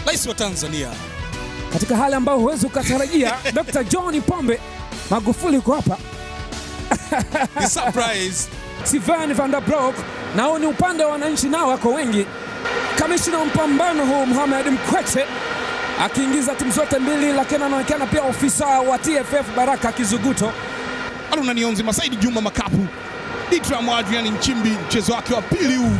rais wa Tanzania. Katika hali ambayo huwezi ukatarajia Dr. John Pombe Magufuli yuko hapa. Ni surprise. Sylvain van der Broek, na huu ni upande wa wananchi nao wako wengi. Kamishna wa mpambano huu Mohamed Mkwete akiingiza timu zote mbili, lakini anaonekana pia ofisa wa TFF Baraka Kizuguto. Haruna Nionzi, Masaidi Juma Makapu, Ditram Adrian Nchimbi, mchezo wake wa pili huu.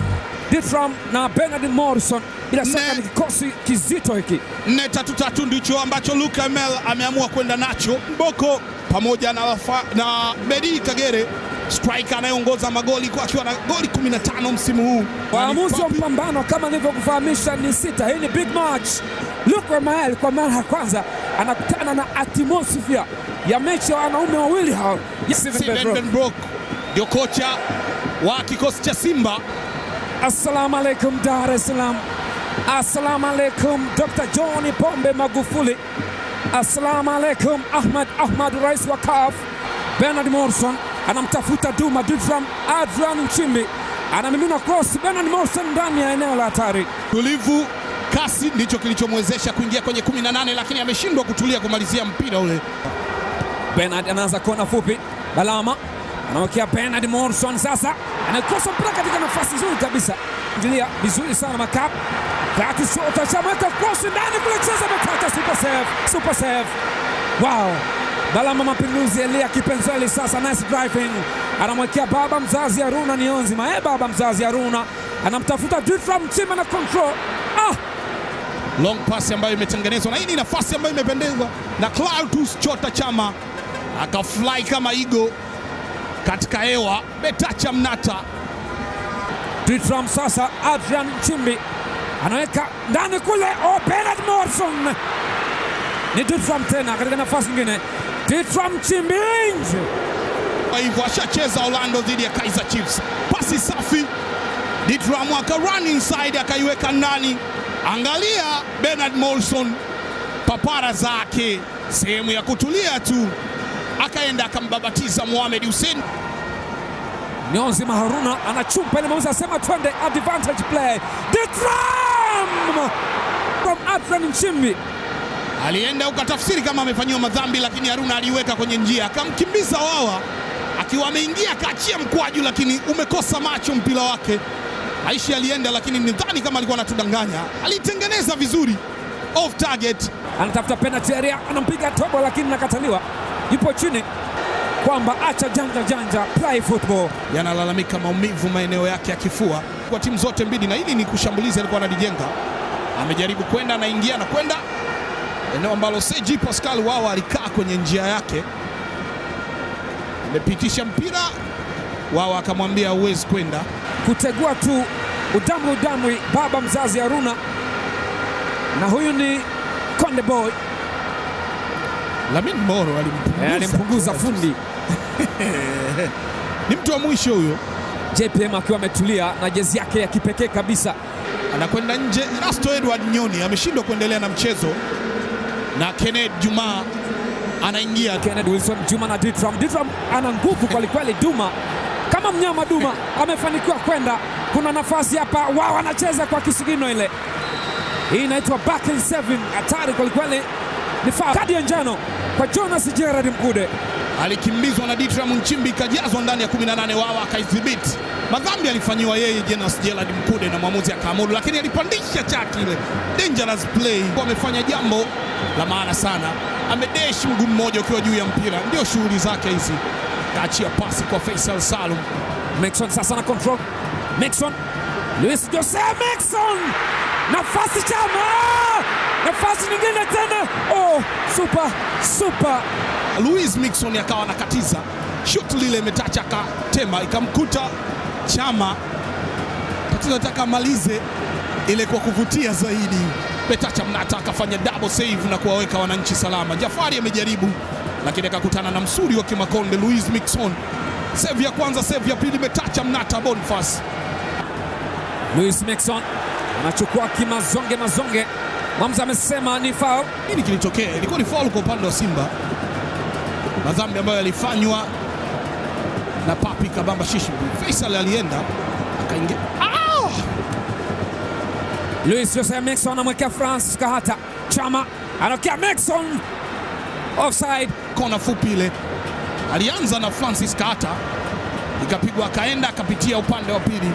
Ditram na Bernard Morrison, bila shaka ni kikosi kizito hiki. 4-3-3 ndicho ambacho Luka Emel ameamua kwenda nacho. Mboko pamoja na Medi Kagere, striker anayeongoza magoli kwa akiwa na goli 15 msimu huu. Waamuzi wa mpambano kama nilivyokufahamisha ni 6. Hii ni big match. Luka Emel kwa mara ya kwanza anakutana na atmosphere ya mechi ya wanaume wawili hao. Sylvain Broek ndio kocha wa kikosi cha Simba. Assalamu alaikum Dar es Salaam. Assalamu alaikum Dr. John Pombe Magufuli. Assalamu alaikum Ahmad rais wa CAF. Bernard Morrison anamtafuta Duma. Ditram Adrian Nchimbi anamimina cross. Bernard Morrison ndani ya eneo la hatari. Tulivu, kasi ndicho kilichomwezesha kuingia kwenye 18, lakini ameshindwa kutulia kumalizia mpira ule. Bernard anaanza kona fupi. Balama anawekea Bernard Morrison, sasa anakosa mpira katika nafasi nzuri kabisa. Ingilia vizuri sana Makap. Kati shota chameka cross ndani kule, cheza Makata, super save. Wow. Balama Mapinduzi Elia Kipenzeli, sasa nice driving. Anamwekea baba mzazi Haruna Nionzi. Baba mzazi Haruna anamtafuta Ditram Nchimbi na control. Long pass ambayo imetengenezwa, na hii ni nafasi ambayo imependezwa na Clatous Chota Chama, akafly kama igo katika hewa. Betacha Mnata. Ditram sasa, Adrian Nchimbi anaweka ndani kule. Bernard Morrison. Ni Ditram tena katika nafasi nyingine. Ditram Nchimbi nje. Kwa hivyo ashacheza Orlando dhidi ya Kaizer Chiefs. Pasi safi. Ditram aka run inside akaiweka ndani. Angalia Bernard Morrison, papara zake, sehemu ya kutulia tu, akaenda akambabatiza Mohamed Hussein. Nionzi Haruna anachumpa ile, mauza asema twende advantage play. Ditram from Adrian Nchimbi alienda ukatafsiri kama amefanyiwa madhambi, lakini Haruna aliweka kwenye njia, akamkimbiza Wawa akiwa ameingia, akaachia mkwaju, lakini umekosa macho mpira wake. Aishi alienda, lakini nidhani kama alikuwa anatudanganya. Alitengeneza vizuri off target. Anatafuta penalty area, anampiga tobo, lakini nakataliwa. Yupo chini kwamba acha janja play football. Yanalalamika maumivu maeneo yake ya kifua kwa timu zote mbili, na hili ni kushambuliza alikuwa analijenga. Amejaribu kwenda, anaingia na kwenda eneo ambalo Seji Pascal Wawa alikaa kwenye njia yake. Amepitisha mpira, Wawa akamwambia huwezi kwenda. Kutegua tu udamwi baba mzazi Haruna, na huyu ni Konde Boy. Lamin Moro alimpunguza fundi. Ni mtu wa mwisho huyo. JPM akiwa ametulia na jezi yake ya kipekee kabisa. Anakwenda nje. Rasto Edward Nyoni ameshindwa kuendelea na mchezo, na Kenneth Juma anaingia. Kenneth Wilson Juma na Ditram ana nguvu kwelikweli. Duma kama mnyama Duma amefanikiwa kwenda. Kuna nafasi hapa, wao anacheza kwa kisigino ile. Hii inaitwa back in 7, hatari kwelikweli. Ni foul, kadi ya njano kwa Jonas Gerard Mkude. Alikimbizwa na Ditram Nchimbi, kajazwa ndani ya 18, Wawa akaidhibiti. Madhambi alifanyiwa yeye Jonas Gerard Mkude na mwamuzi akaamuru, lakini alipandisha chaki ile. Dangerous play. Amefanya jambo la maana sana. Amedesh mguu mmoja ukiwa juu ya mpira, ndio shughuli zake hizi. Kaachia pasi kwa Faisal Salum. Maxon sasa na control. Maxon, Luis Jose Maxon, nafasi Chama, nafasi nyingine tena. Super. Luis Maxon akawa anakatiza shot lile, imetacha akatema, ikamkuta Chama. Tatizo nataka amalize ile kwa kuvutia zaidi. Betacha Mnata akafanya double save na kuwaweka wananchi salama. Jafari amejaribu, lakini akakutana na msuri wa Kimakonde. Luis Maxon, save ya kwanza, save ya pili. Betacha Mnata Boniface. Luis Maxon anachukua kimazonge. Mamza amesema ni foul. Nini kilitokea? Ilikuwa ni foul kwa upande wa Simba. Madhambi ambayo yalifanywa na Papi Kabamba Shishibu. Faisal alienda akaingia. Luis Jose Miquissone anamwekea Francis Kahata. Chama anakea Miquissone, offside. Kona fupi ile alianza na Francis Kahata, ikapigwa akaenda akapitia upande wa pili,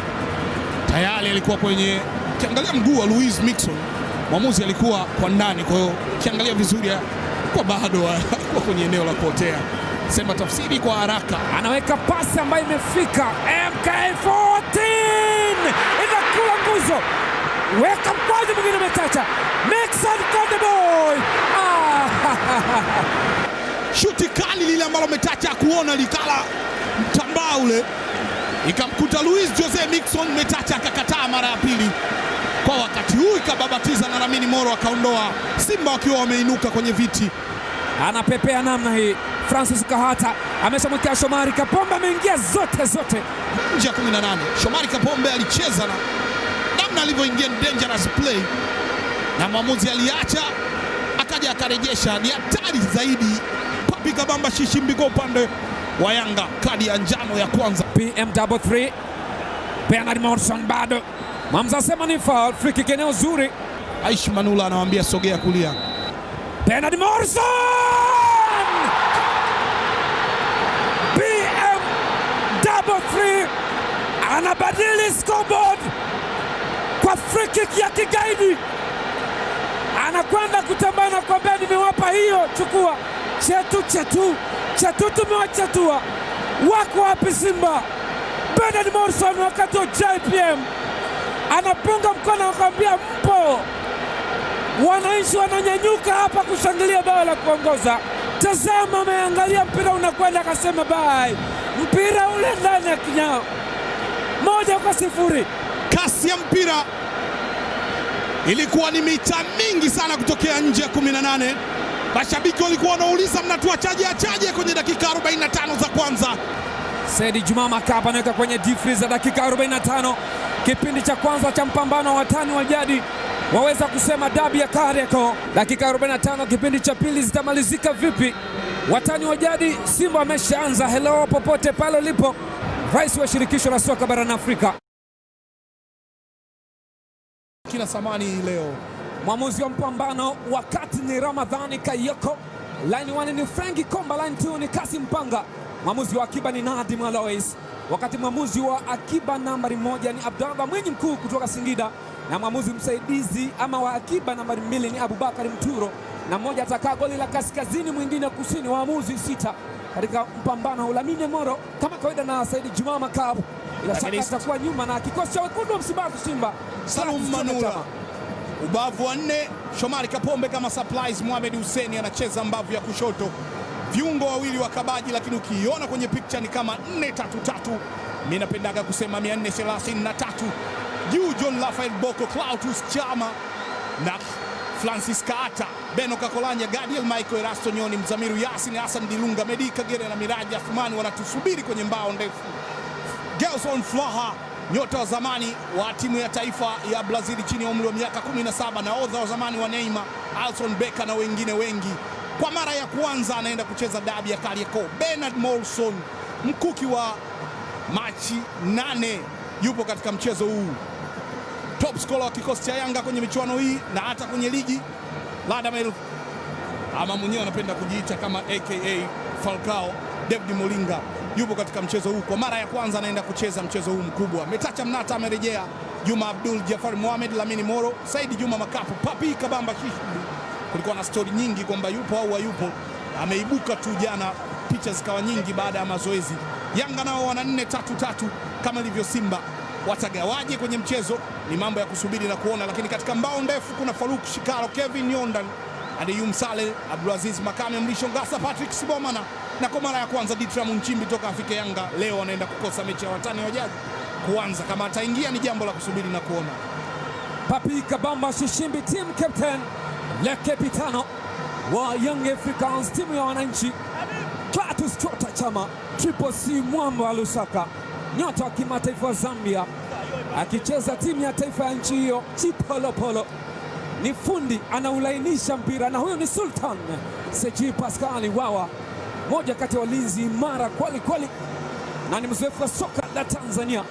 tayari alikuwa kwenye, kiangalia mguu wa Luis Miquissone, mwamuzi alikuwa kwa ndani, kwa hiyo kiangalia vizuri kwa bado alikuwa kwenye eneo la kuotea. Sema tafsiri kwa haraka, anaweka pasi ambayo imefika MK14 inakula nguzo, weka mkwaju mwingine umetacha Miquissone Konde Boy. Shuti kali lile ambalo umetacha kuona likala mtambaa ule, ikamkuta Luis Jose Miquissone, umetacha akakataa mara ya pili. Kwa wakati huu ikababatiza na Lamine Moro akaondoa, Simba wakiwa wameinuka kwenye viti. Anapepea namna hii, Francis Kahata ameshamwekea Shomari Kapombe, ameingia zote nje ya 18. Shomari Kapombe alicheza na namna alivyoingia dangerous play, na mwamuzi aliacha akaja akarejesha. Ni hatari zaidi. Papi Kabamba Shishimbi kwa upande wa Yanga, kadi ya njano ya kwanza. PM33 Bernard Morrison bado Mamza sema ni foul, free kick eneo zuri. Aishi Manula anawaambia sogea kulia. Bernard Morrison! PM33 anabadili scoreboard kwa free kick ya kigaidi. Anakwenda kutambana na kwambia nimewapa hiyo, chukua. Chetu tumewachatua. Wako wapi Simba? Bernard Morrison wakati wa JPM anapunga mkono akamwambia mpo. Wananchi wananyanyuka hapa kushangilia bao la kuongoza. Tazama, ameangalia mpira unakwenda akasema bye. Mpira ule ndani ya kinyao. 1-0. Kasi ya mpira ilikuwa ni mita mingi sana kutokea nje ya 18. Mashabiki walikuwa wanauliza mnatuachaje kwenye dakika 45 za kwanza. Said Juma Makapa anaweka kwenye deep freeze dakika 45. Kipindi cha kwanza cha mpambano wa watani wa jadi, waweza kusema dabi ya Kariakoo. Dakika 45 kipindi cha pili zitamalizika vipi? Watani wa jadi Simba ameshaanza. Hello popote pale ulipo. Rais wa shirikisho la soka barani Afrika kina samani leo. Mwamuzi wa mpambano wakati ni Ramadhani Kayoko. Line 1 ni Frankie Komba, line 2 ni Kasim Panga. Mwamuzi wa akiba ni Nadim Alois, wakati mwamuzi wa akiba nambari 1 ni Abdallah Mwinyi Mkuu kutoka Singida, na mwamuzi msaidizi ama wa akiba nambari 2 ni Abubakar Mturo, na mmoja atakaa goli la kaskazini, mwingine kusini. Waamuzi 6 katika mpambano wa Lamine Moro kama kawaida na Said Juma Makap, ila shaka atakuwa nyuma na kikosi cha wekundu wa Msimbazi Simba. Salum Manula ubavu wa 4, Shomari Kapombe kama supplies, Mohamed Hussein anacheza mbavu ya kushoto. Viungo wawili wa kabaji, lakini ukiona kwenye picture ni kama 4-3-3. Mimi napendaga kusema 433. Juu John Rafael Boko, Clatous Chama na Francis Kahata, Beno Kakolanya, Gadiel Michael, Erasto Nyoni, Mzamiru Yasin, Hassan Dilunga, Medi Kagere na Miraji Athmani wanatusubiri kwenye mbao ndefu. Gelson Flaha, nyota wa zamani wa timu ya taifa ya Brazil chini ya umri wa miaka 17, na odha wa zamani wa Neymar, Alson Becker na wengine wengi. Kwa mara ya kwanza anaenda kucheza dabi ya Kariakoo. Bernard Morrison, mkuki wa Machi 8, yupo katika mchezo huu. Top scorer wa kikosi cha Yanga kwenye michuano hii na hata kwenye ligi. Radamel ama mwenyewe anapenda kujiita kama aka Falcao, David Molinga yupo katika mchezo huu. Kwa mara ya kwanza anaenda kucheza mchezo huu mkubwa. Metacha Mnata amerejea, Juma Abdul, Jafar Mohamed, Lamine Moro, Said Juma Makapu, Papi Kabamba Shishimbi. Kulikuwa na story nyingi kwamba yupo au hayupo. Ameibuka tu jana, picha zikawa nyingi baada ya mazoezi. Yanga nao wana 4-3-3 kama ilivyo Simba. Watagawaje kwenye mchezo ni mambo ya kusubiri na kuona, lakini katika mbao ndefu kuna Faruk Shikalo, Kevin Yondan, Adeyum Saleh, Abdulaziz Makame, Mrisho Ngasa, Patrick Sibomana, na kwa mara ya kwanza Ditra Munchimbi toka afike Yanga. Leo anaenda kukosa mechi ya watani wa jadi kuanza. Kama ataingia ni jambo la kusubiri na kuona. Papi Kabamba Shishimbi, team captain, le capitano wa Young Africans, timu ya wananchi. Clatous Chota Chama, Triple C Mwamba wa Lusaka, nyota wa kimataifa wa Zambia, akicheza timu ya taifa ya nchi hiyo. Chipolopolo ni fundi, anaulainisha mpira, na huyo ni Sultan Seji Pascal Wawa, moja kati ya walinzi imara kweli na ni mzoefu wa soka la Tanzania.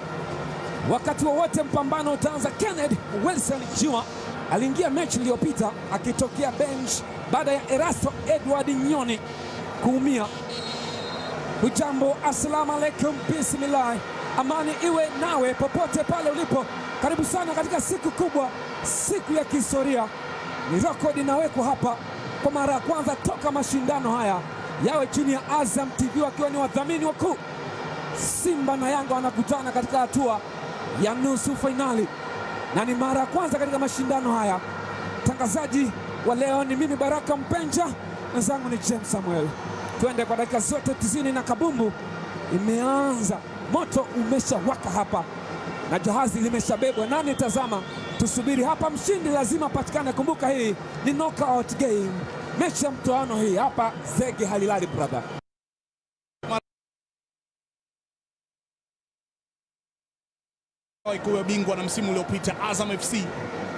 Wakati wowote mpambano utaanza, Kennedy Wilson Juma aliingia mechi iliyopita akitokea bench baada ya Erasto Edward Nyoni kuumia. Hujambo, assalamu alaikum, bismillah, amani iwe nawe popote pale ulipo. Karibu sana katika siku kubwa, siku ya kihistoria. Ni rekodi inawekwa hapa kwa mara ya kwanza toka mashindano haya yawe chini ya Azam TV wakiwa ni wadhamini wakuu. Simba na Yanga wanakutana katika hatua ya nusu fainali na ni mara ya kwanza katika mashindano haya. Mtangazaji wa leo ni mimi Baraka Mpenja, mwenzangu ni James Samuel. Twende kwa dakika zote 90 na kabumbu imeanza, moto umeshawaka hapa na jahazi limeshabebwa. Nani tazama, tusubiri hapa, mshindi lazima patikane. Kumbuka hii ni knockout game, mechi ya mtoano hii hapa, zege halilali brother. Alikuwa bingwa na msimu uliopita Azam FC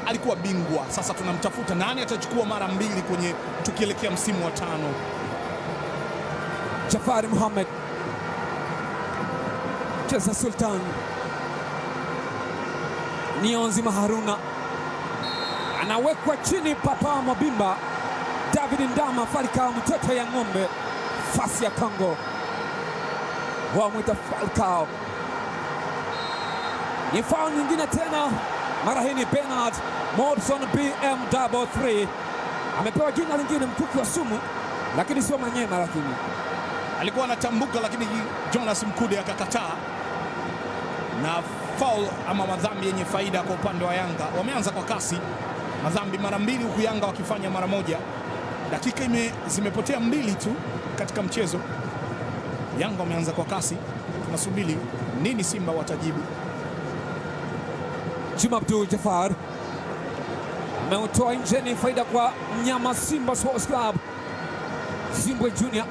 alikuwa bingwa. Sasa tunamtafuta nani atachukua mara mbili kwenye tukielekea msimu wa 5. Jafari Mohamed cheza Sultan Nionzima Haruna anawekwa chini. Papa Mabimba David Ndama Falcao mtoto ya ng'ombe fasi ya Kongo wamwita Falcao. Ni foul nyingine tena, mara hii ni Bernard Morrison BM33 amepewa jina lingine, mkuki wa sumu, lakini sio Manyema, lakini alikuwa anatambuka, lakini Jonas Mkude akakataa. Na foul ama madhambi yenye faida kwa upande wa Yanga. Wameanza kwa kasi, madhambi mara mbili huku Yanga wakifanya mara moja. Dakika zimepotea 2 tu katika mchezo. Yanga wameanza kwa kasi, tunasubiri nini Simba watajibu. Juma Abdul Jafar ameutoa nje, ni faida kwa mnyama Simba Sports Club. Zimbwe Junior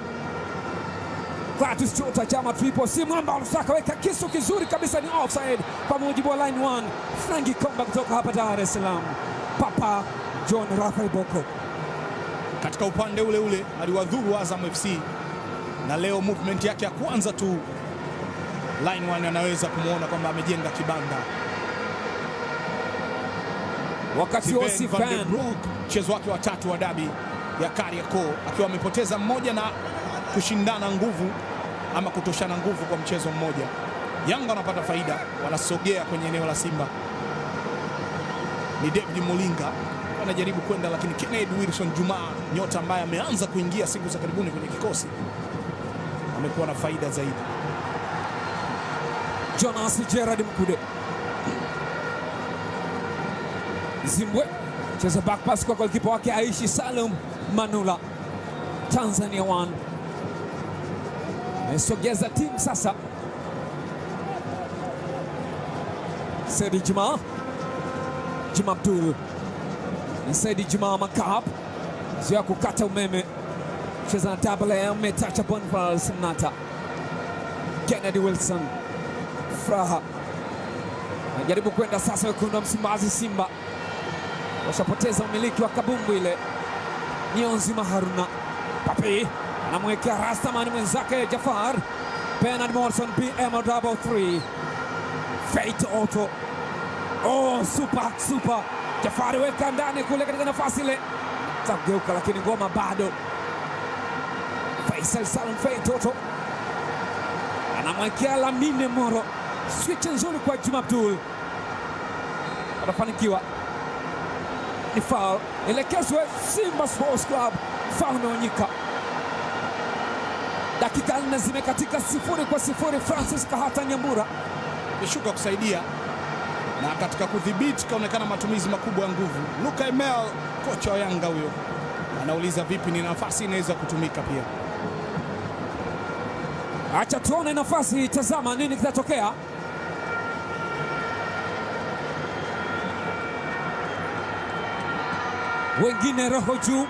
Clatous Chota Chama triple si mwamba Lusaka weka kisu kizuri kabisa, ni offside kwa mujibu wa line 1. Franki Komba kutoka hapa Dar es Salaam. Papa John Rafael Boko katika upande ule ule aliwadhuru Azam FC, na leo movement yake ya kwanza tu line 1 anaweza kumuona kwamba amejenga kibanda. Wakati wa Sifan mchezo wake wa 3 wa dabi ya Kariakoo akiwa amepoteza mmoja na kushindana nguvu ama kutoshana nguvu kwa mchezo mmoja. Yanga wanapata faida, wanasogea kwenye eneo la Simba. Ni David Mulinga anajaribu kwenda, lakini Kennedy Wilson Juma, nyota ambaye ameanza kuingia siku za karibuni kwenye kikosi, amekuwa na faida zaidi. Jonas Gerard Mkude Zimbwe cheza back pass kwa golikipa wake Aishi Salum Manula. Tanzania 1 mesogeza timu sasa. Saidi Juma Abdul Saidi Juma Makab zia kukata umeme, cheza na double M, metacha Bonfals Mnata. Kennedy Wilson Fraha anajaribu kwenda sasa. Wekundu wa Msimbazi Simba washapoteza umiliki wa kabumbu ile. Nionzima Haruna Papi anamwekea Rastamani mwenzake Jafar. Bernard Morrison BM33 Fate Auto. Oh, super Jafari weka ndani kule katika nafasi ile, tageuka lakini ngoma bado. Faisal Salum Fate Auto anamwekea Lamine Moro. Switch nzuri kwa Juma Abdul, anafanikiwa. Ni foul elekezwe Simba Sports Club, foul imeonyika. Dakika 4 zimekatika, 0-0. Francis Kahata Nyambura ameshuka kusaidia, na katika kudhibiti kaonekana matumizi makubwa ya nguvu. Luka Emel, kocha wa Yanga huyo, anauliza vipi ni nafasi inaweza kutumika pia. Acha tuone nafasi, tazama nini kitatokea. Wengine roho juu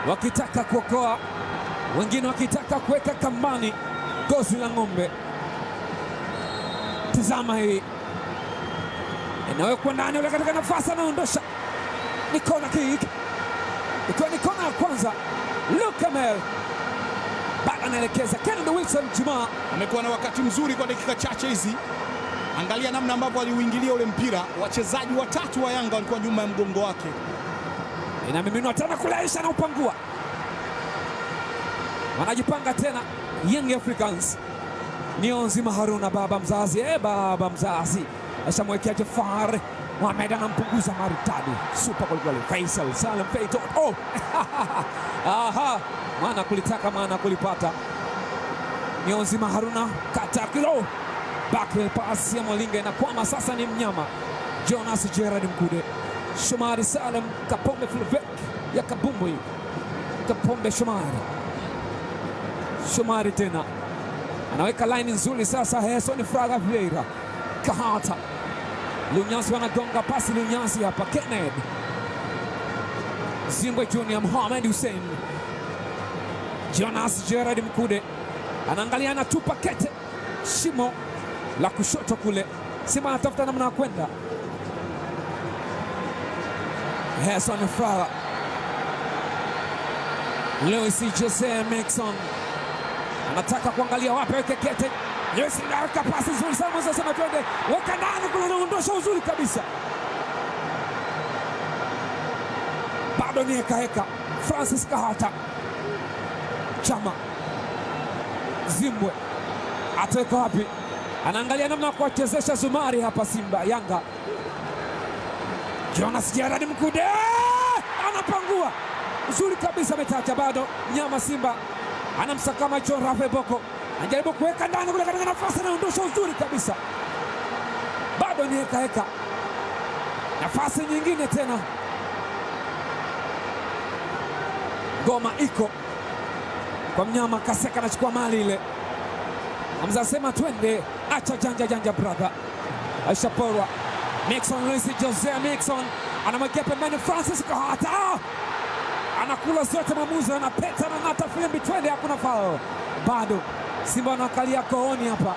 wakitaka kuokoa, wengine wakitaka kuweka kambani gozi la ng'ombe. Tazama hii inawekwa ndani ule katika nafasi, anaondosha. Ni kona kick, ikiwa ni kona ya kwanza. Luka Mel bado anaelekeza. Kennedy Wilson Juma amekuwa na wakati mzuri kwa dakika chache hizi, Angalia namna ambavyo aliuingilia ule mpira. Wachezaji watatu wa Yanga walikuwa nyuma ya mgongo wake. Inamiminwa tena kule, Aisha na upangua. Wanajipanga tena Young Africans. Nionzima Haruna baba mzazi, baba mzazi. Ashamwekea Jafar. Mohamed anampunguza maridadi. Super kweli. Faisal Salem Feito. Oh! Aha! Maana kulitaka maana kulipata. Nionzima Haruna kata kilo. Back pass ya Mwalinga inakwama, sasa ni mnyama. Jonas Gerard Mkude. Shomari Salem Kapombe fullback ya Kabumbu hii. Kapombe Shomari tena. Anaweka line nzuri sasa. Hesson Fraga Vieira. Kahata. Lunyasi wanagonga pasi. Lunyasi hapa. Kenneth Zimbwe Junior. Mohamed Hussein. Jonas Gerard Mkude anaangalia, anatupa kete shimo la kushoto kule. Simba anatafuta namna ya kwenda. Hesson Fraga. Lewis Jose Mixon anataka kuangalia wapi weke kete. Lewis anaweka pasi nzuri sana, sasa twende weka ndani kule, anaondosha uzuri kabisa. Bado ni heka. Francis Kahata. Chama Zimbwe ataweka wapi? Anaangalia namna ya kuwachezesha Zumari hapa Simba Yanga. Jonas Gerard Mkude anapangua uzuri kabisa, ametacha bado nyama. Simba anamsakama John Rafael Boko, anajaribu kuweka ndani kule katika nafasi, anaondosha uzuri kabisa. Bado ni heka. Nafasi nyingine tena, ngoma iko kwa mnyama. Kaseka anachukua mali ile. Hamza asema twende, acha janja brother. Aisha porwa. Mixon, Luis Jose Mixon anamwekea pembeni Francis Kahata. Anakula zote, mamuzi anapeta na ngata filimbi, twende, hakuna foul. Bado Simba wanakalia kooni hapa.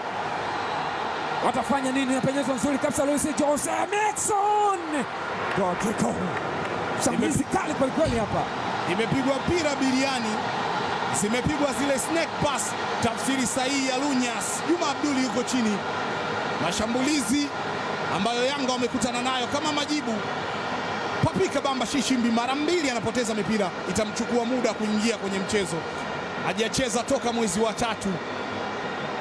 Watafanya nini? Napenyezo nzuri kabisa Luis Jose Mixon. Gokiko. Shambulizi kali kwa kweli hapa. Imepigwa mpira biriani. Zimepigwa zile snake pass, tafsiri sahihi ya Lunyas. Juma Abduli yuko chini. Mashambulizi ambayo Yanga wamekutana nayo kama majibu. Papika Bamba Shishimbi mara mbili anapoteza mipira. Itamchukua muda kuingia kwenye mchezo. Hajacheza toka mwezi wa 3.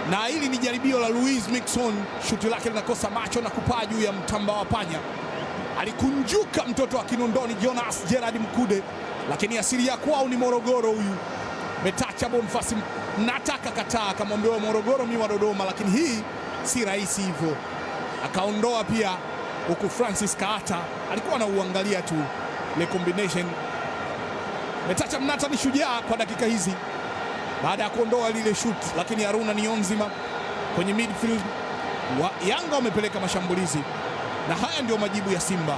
Na hili ni jaribio la Luis Mixon. Shuti lake linakosa macho na kupaa juu ya mtamba wa panya. Alikunjuka mtoto wa Kinondoni Jonas Gerard Mkude, lakini asili ya kwao ni Morogoro huyu. Metacha Bonfasi nataka kataa, akamwambia Morogoro mimi wa Dodoma, lakini hii si rahisi hivyo. Akaondoa pia huku Francis Kahata alikuwa anauangalia tu le combination. Metacha Mnata ni shujaa kwa dakika hizi baada ya kuondoa lile shoot, lakini Haruna Niyonzima kwenye midfield Yanga wamepeleka mashambulizi, na haya ndio majibu ya Simba.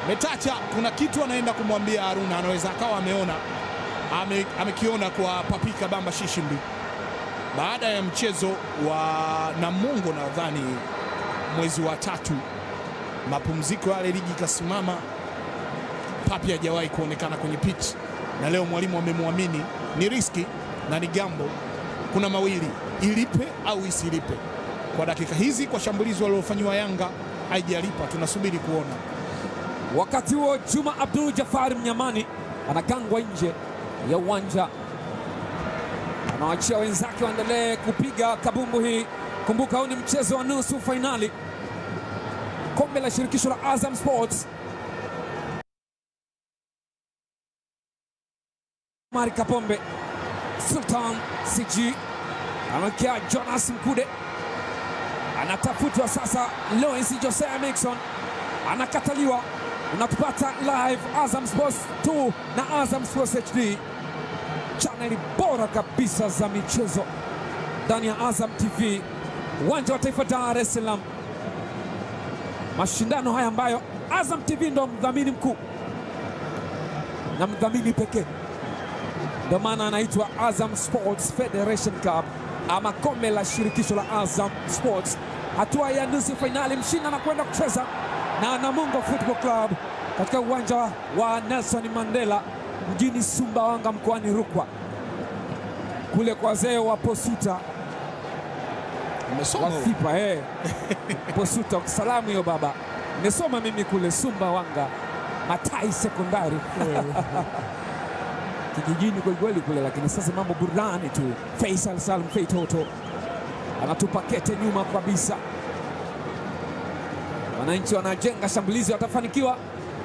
Metacha kuna kitu anaenda kumwambia Haruna, anaweza akawa amekiona kwa Papika Bamba Shishimbi baada ya mchezo wa Namungo, nadhani mwezi wa 3. Mapumziko yale ligi ikasimama, Papi hajawahi kuonekana kwenye pitch, na leo mwalimu amemwamini. Ni riski na ni gambo, kuna mawili, ilipe au isilipe. Kwa dakika hizi kwa shambulizi walilofanywa Yanga haijalipa, tunasubiri kuona. Wakati huo Juma Abdul Jafari Mnyamani anagangwa nje ya uwanja, anawaachia wenzake waendelee kupiga kabumbu hii. Kumbuka huu ni mchezo wa nusu fainali kombe la shirikisho la Azam Sports. Mari Kapombe Sultan CG anamwekea Jonas Mkude, anatafutwa sasa. Lewis Jose Mixon anakataliwa. Unatupata live Azam Sports 2 na Azam Sports HD, chaneli bora kabisa za michezo ndani ya Azam TV, uwanja wa Taifa Dar es Salaam. Mashindano haya ambayo Azam TV ndo mdhamini mkuu na mdhamini pekee, ndio maana anaitwa Azam Sports Federation Cup ama kombe la shirikisho la Azam Sports. Hatua ya nusu finali, mshinda na kwenda kucheza na Namungo Football Club katika uwanja wa Nelson Mandela mjini Sumbawanga mkoani Rukwa, kule kwa wazee wa Posuta. Umesoma Wafipa Posuta, salamu hiyo baba. Nimesoma mimi kule Sumbawanga Matai Sekondari kijijini kweli kule, lakini sasa mambo burudani tu. Faisal Salum Feitoto anatupa kete nyuma kabisa. Wananchi wanajenga shambulizi, watafanikiwa,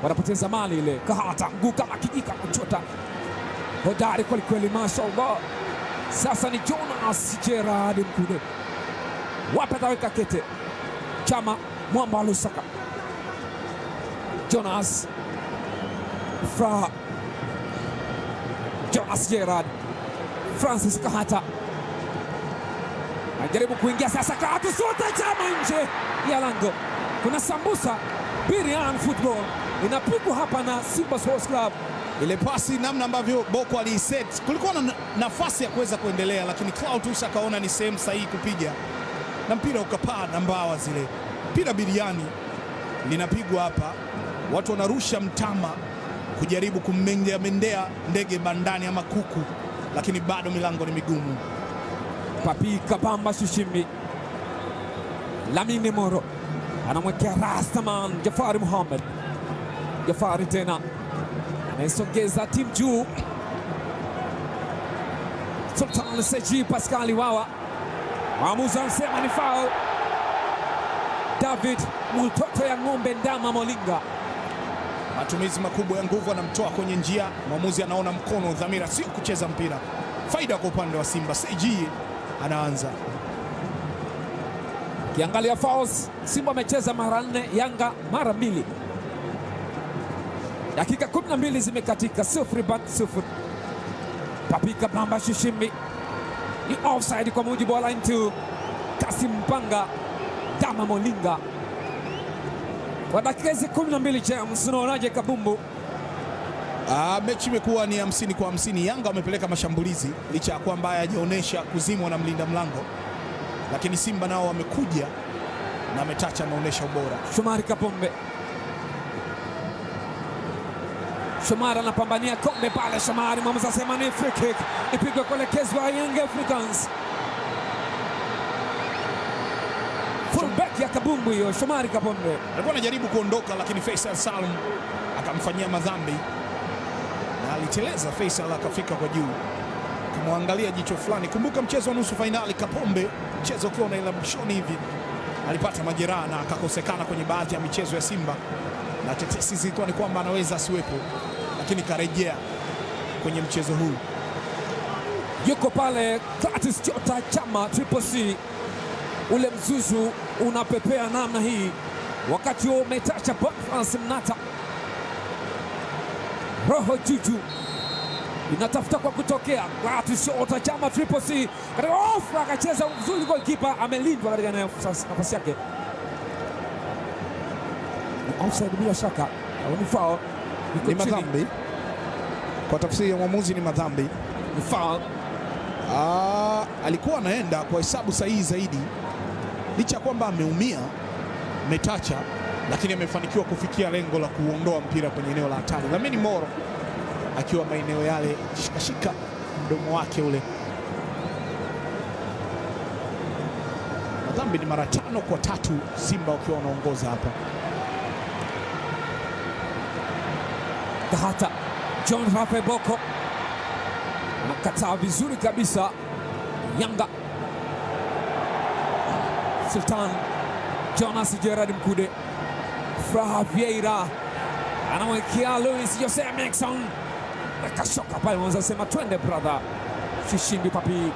wanapoteza mali ile. Kahata nguka makijika kuchota, hodari kweli, mashallah. Sasa ni Jonas Gerard Mkude, wapi ataweka kete? Chama Mwamba Lusaka, Jonas Gerard, Francis Kahata anajaribu kuingia sasa. Kahata sote Chama nje ya lango. Kuna sambusa Birian Football inapigwa hapa na Simba Sports Club. Ile pasi namna ambavyo Boko aliiset, kulikuwa na nafasi ya kuweza kuendelea, lakini Clatous akaona ni sehemu sahihi kupiga na mpira ukapaa na mbawa zile. Mpira Biriani linapigwa hapa, watu wanarusha mtama kujaribu kummendea ndege bandani ama kuku, lakini bado milango ni migumu. Papi Kabamba Shishimbi, Lamine Moro anamwekea Rastaman Jafari Muhammad. Jafari tena anaisogeza timu juu. Sultan Seji Pascal Wawa, mwamuzi anasema ni foul. David Multoto ya ng'ombe Ndama Molinga, matumizi makubwa ya nguvu, anamtoa kwenye njia. Mwamuzi anaona mkono, dhamira sio kucheza mpira. Faida kwa upande wa Simba. Seji anaanza. Kiangalia fouls, Simba amecheza mara 4, Yanga mara 2. Dakika 12 zimekatika, 0-0. Papi Kabamba Shishimbi ni offside kwa mujibu wa line 2. Kasim Mpanga, Dama Molinga. Kwa dakika 12 James, unaonaje kabumbu? Mechi imekuwa ni 50-50. Yanga wamepeleka mashambulizi licha ya kwamba hayajaonesha kuzimwa na mlinda mlango, lakini Simba nao wamekuja na Metacha ameonesha ubora. Shomari Kapombe, Shomari anapambania kombe pale. Shomari, mwamuzi asema ni free kick, ipigwe kuelekezwa Young Africans. Fullback ya kabumbu hiyo, Shomari Kapombe alikuwa anajaribu kuondoka, lakini Faisal Salum akamfanyia madhambi na aliteleza. Faisal akafika kwa juu, kumwangalia jicho fulani. Kumbuka mchezo wa nusu fainali, Kapombe mchezo ukiwa unaenda mwishoni hivi alipata majeraha na akakosekana kwenye baadhi ya michezo ya Simba, na tetesi zilikuwa ni kwamba anaweza asiwepo, lakini karejea kwenye mchezo huu. Yuko pale Clatous Chota Chama Triple C. Ule mzuzu unapepea namna hii, wakati huo Metacha Bonfans Mnata, roho juju inatafuta kwa kutokea. Clatous Chota Chama Triple C katika ofa, akacheza vizuri, goalkeeper amelindwa katika nafasi yake. Offside bila shaka, ni foul, ni madhambi kwa tafsiri ya mwamuzi, ni madhambi, ni foul. Alikuwa anaenda kwa hesabu sahihi zaidi, licha kwamba ameumia Metacha, lakini amefanikiwa kufikia lengo la kuondoa mpira kwenye eneo la hatari. Lamine Moro akiwa maeneo yale, shikashika mdomo wake ule. Madhambi ni mara 5-3, Simba wakiwa wanaongoza hapa. Kahata John Rafael Boko anakataa vizuri kabisa. Yanga Sultan Jonas Gerard Mkude, Fraha Vieira anamwekea Luis Jose Mixon, akashoka pale, mwanza sema twende brother. Shishimbi Papi,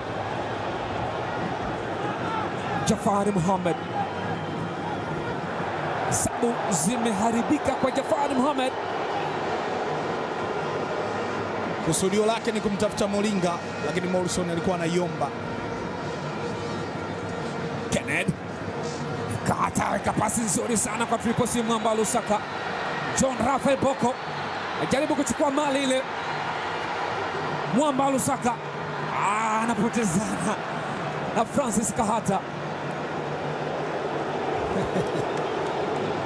Jafari Muhammad, sabu zimeharibika kwa Jafari Muhammad. Kusudio lake ni kumtafuta Molinga, lakini Morrison alikuwa anaiomba. Kenneth Kahata weka pasi nzuri sana kwa Triple C Mwamba Lusaka. John Rafael Boko ajaribu kuchukua mali ile. Mwamba Lusaka anapotezana na Francis Kahata.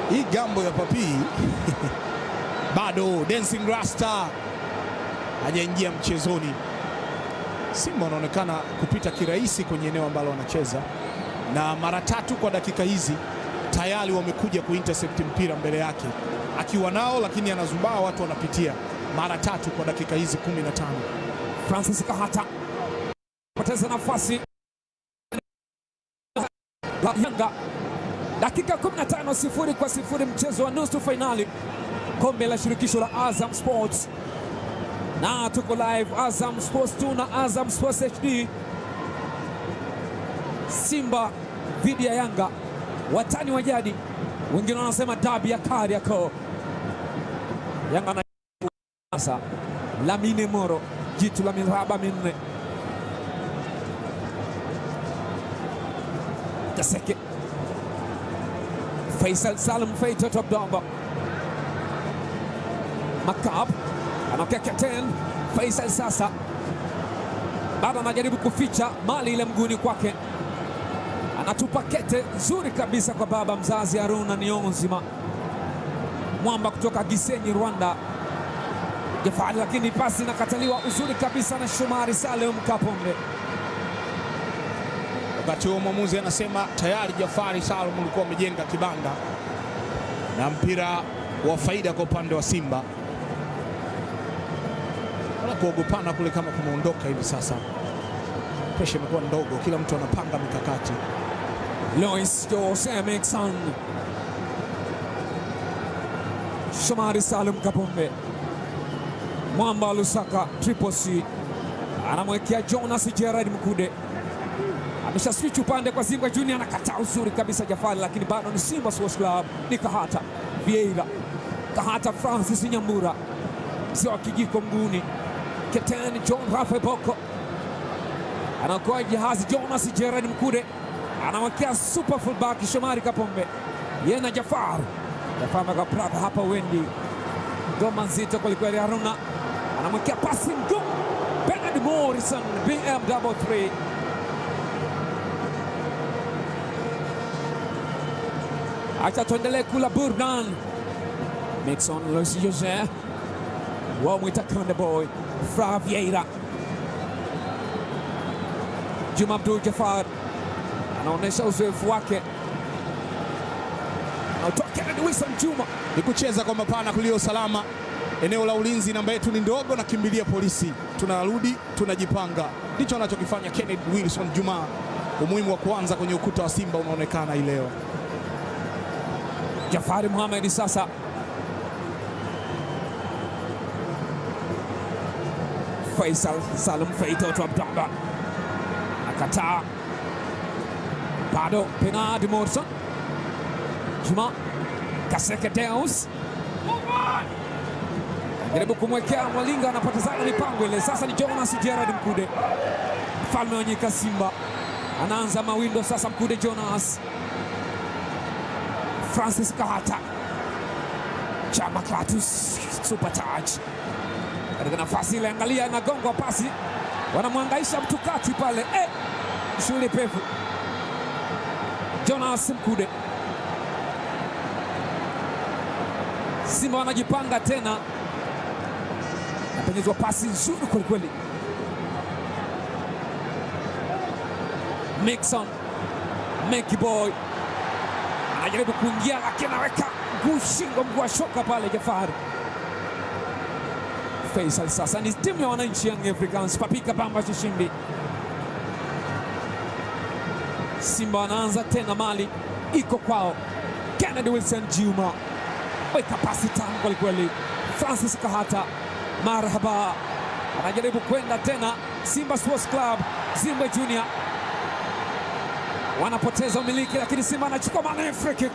Hii gambo ya Papi bado Dancing Rasta hajaingia mchezoni. Simba wanaonekana kupita kirahisi kwenye eneo ambalo wanacheza, na mara 3 kwa dakika hizi tayari wamekuja kuintercept mpira mbele yake akiwa nao, lakini anazubaa, watu wanapitia mara 3 kwa dakika hizi 15. Francis Kahata poteza nafasi la Yanga. Dakika 15, 0-0 mchezo wa nusu finali kombe la shirikisho la Azam Sports, na tuko live Azam Sports 2 na Azam Sports HD. Simba dhidi ya Yanga, watani wa jadi, wengine wanasema dabi ya Kariakoo. Yanga na sasa Lamine Moro, jitu la miraba minne. Kaseke Faisal Salum Feito Abdamba Makab anaokea captain Faisal sasa bado anajaribu kuficha mali ile mguuni kwake, anatupa kete nzuri kabisa kwa baba mzazi Haruna Niyonzima, mwamba kutoka Gisenyi Rwanda. Jafari, lakini pasi inakataliwa uzuri kabisa na Shomari Salum Kapombe. Wakati huo mwamuzi anasema tayari Jafari Salum alikuwa amejenga kibanda na mpira wa faida kwa upande wa Simba. Kuogopana kule kama kumeondoka hivi sasa. Presha imekuwa ndogo, kila mtu anapanga mikakati. Lois Jose Mixon, Shomari Salum Kapombe, mwamba Lusaka Triple C anamwekea Jonas Gerard Mkude. Amesha switch upande kwa Simba Junior, anakataa uzuri kabisa Jafari, lakini bado ni Simba Sports Club. Ni Kahata Vieira, Kahata Francis Nyambura, mzee wa kijiko mguuni. Captain John Rafael Boko anaokoa jahazi. Jonas Gerard Mkude anamwekea super fullback Shomari Kapombe, yena Jafar makapraka hapa Wendi goma nzito kwelikweli. Haruna anamwekea pasi mgumu Bernard Morrison BM33. Acha tuendelee kula burdan. Mixon Luis Jose wamwita Konde Boy Fra Vieira. Juma Abdul Jafar anaonesha uzoefu wake, anatoka Kennedy Wilson Juma. Ni kucheza kwa mapana kulio salama, eneo la ulinzi namba yetu ni ndogo, na kimbilia polisi, tunarudi tunajipanga. Ndicho anachokifanya Kennedy Wilson Juma. Umuhimu wa kuanza kwenye ukuta wa Simba unaonekana hii leo. Jafari Mohamed sasa Faisal Salum Feito Abdamba akataa, bado Bernard Morrison. Juma Kaseke Deus jaribu kumwekea Mwalinga, anapotezana mipango ile. Sasa ni Jonas Gerard Mkude, mfalme wa nyika Simba, anaanza mawindo sasa. Mkude Jonas, Francis Kahata, Chama Klatus Super Touch katika nafasi ile, angalia inagongwa pasi, wanamwangaisha mtu kati pale, shule pevu. Jonas Mkude, Simba wanajipanga tena, napenyezwa pasi nzuri kwelikweli. Mixon Meki Boy anajaribu kuingia, lakini anaweka shingo, mguu wa shoka pale Jafari. Faisal sasa ni timu ya wananchi Young Africans, Papika Bamba Shishimbi. Simba wanaanza tena, mali iko kwao. Kennedy Wilson Juma weka pasi tamu kwelikweli. Francis Kahata marhaba, anajaribu kwenda tena. Simba Sports Club, Simba Junior wanapoteza umiliki, lakini Simba anachukua maana free kick.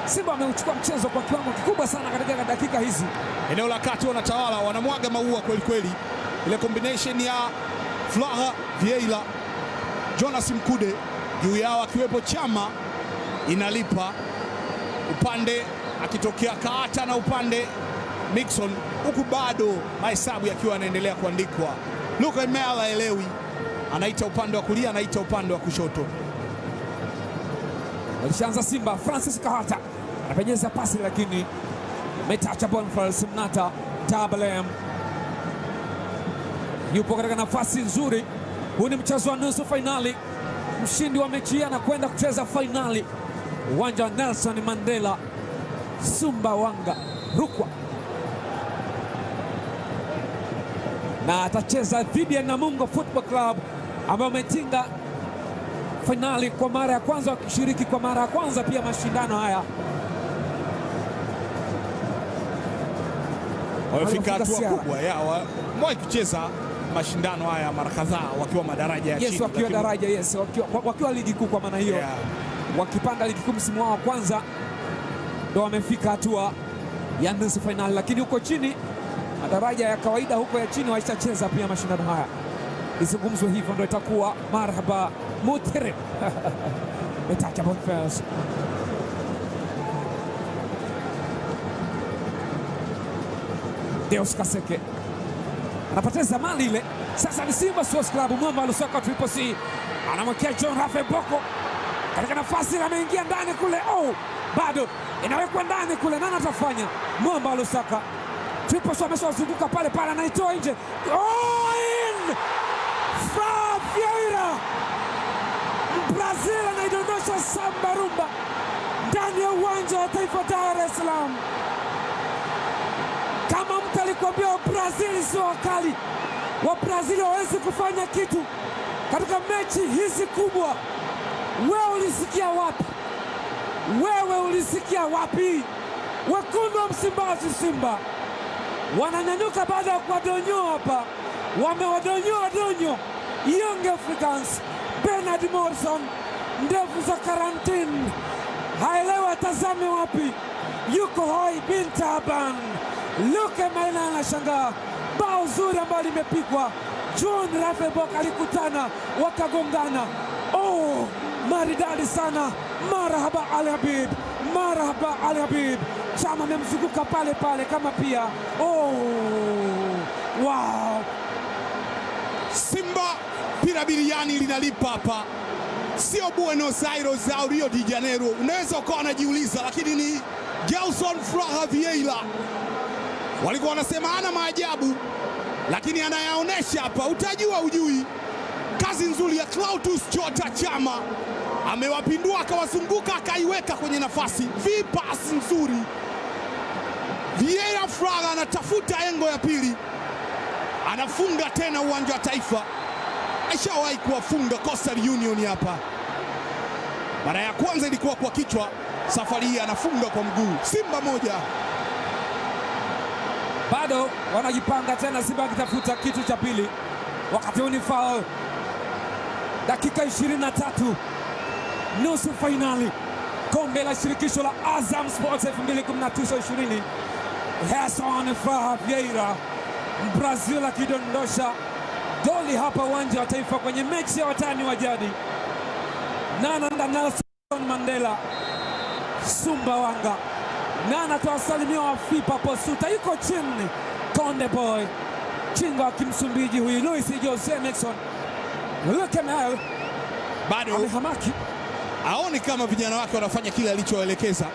Simba ameuchukua mchezo kwa kiwango kikubwa sana katika dakika hizi. Eneo la kati wanatawala, wanamwaga maua kweli kweli. Ile combination ya Flaha Vieira, Jonas Mkude juu yao akiwepo Chama inalipa, upande akitokea Kahata na upande Mixon, huku bado mahesabu yakiwa yanaendelea kuandikwa. Luka Imela elewi, anaita upande wa kulia, anaita upande wa kushoto. Walishaanza Simba. Francis Kahata anapenyeza pasi, lakini metacha Boniface Mnata Double M yupo katika nafasi nzuri. Huu ni mchezo wa nusu finali mshindi wa mechi hii anakwenda kucheza fainali uwanja wa Nelson Mandela Sumbawanga, Rukwa, na atacheza dhidi ya Namungo Football Club ambao wametinga fainali kwa mara ya kwanza, wakishiriki kwa mara ya kwanza pia mashindano haya. Wamefika hatua kubwa ya wamewahi kucheza mashindano haya mara kadhaa wakiwa madaraja ya chini. Wakiwa daraja, wakiwa ligi kuu kwa maana hiyo. Wakipanda ligi kuu msimu wao wa kwanza ndo wamefika hatua ya nusu fainali, lakini huko chini madaraja ya kawaida huko ya chini waishacheza pia mashindano haya. Izungumzwe hivyo ndo itakuwa marhaba mutirib. Betacha Bonfils Deus Kaseke anapoteza mali ile. Sasa ni Simba Sports Club, mwamba Lusaka Triple C anamwekea John Rafael Boko katika nafasi, ameingia ndani kule. Bado inawekwa ndani kule, nani atafanya? Mwamba Lusaka Triple C ameshazunguka pale pale, anaitoa nje. In Vieira, Brazil anaidondosha samba rumba ndani ya uwanja wa Taifa Dar es Salaam. Kama mtu alikwambia Brazil sio wakali, wa Brazil hawezi kufanya kitu katika mechi hizi kubwa, wewe ulisikia wapi? Wewe ulisikia wapi? Wekundu wa Msimbazi Simba wananyanyuka baada ya kuwadonyoa hapa, wamewadonyoa donyo Young Africans. Bernard Morrison ndevu za karantini, haelewi atazame wapi. Yuko hoi bin Taban, Luke Maina anashangaa. Bao zuri ambalo limepigwa, John Rafael Boko alikutana wakagongana. Maridadi sana. Marhaba Ali Habib, marhaba Ali Habib. Chama amemzunguka pale pale kama pia. Wow. Simba pira biriani linalipa hapa, sio Buenos Aires au Rio de Janeiro. Unaweza ukawa unajiuliza, lakini ni Gelson Fraga Vieira. Walikuwa wanasema hana maajabu, lakini anayaonesha hapa, utajua ujui. Kazi nzuri ya Clatous Chota Chama, amewapindua akawazunguka akaiweka kwenye nafasi. Vipasi nzuri, Vieira Fraga anatafuta engo ya pili, anafunga tena uwanja wa Taifa. Aishawahi kuwafunga Coastal Union hapa, mara ya kwanza ilikuwa kwa kichwa, safari hii anafunga kwa mguu. Simba moja. Bado wanajipanga tena Simba akitafuta kitu cha pili. Wakati huu ni foul. Dakika 23, nusu fainali kombe la shirikisho la Azam Sports 2019-20. Gelson Fraga Vieira, Brazil akidondosha goli hapa uwanja wa Taifa kwenye mechi ya watani wa jadi. Nana Nelson Mandela Sumbawanga, Nana tuwasalimia wa FIPA Posuta, yuko chini Konde Boy Chinga wa Kimsumbiji huyu Luis Jose Nixon. Look at now, bado amehamaki, aoni kama vijana wake wanafanya kile alichoelekeza.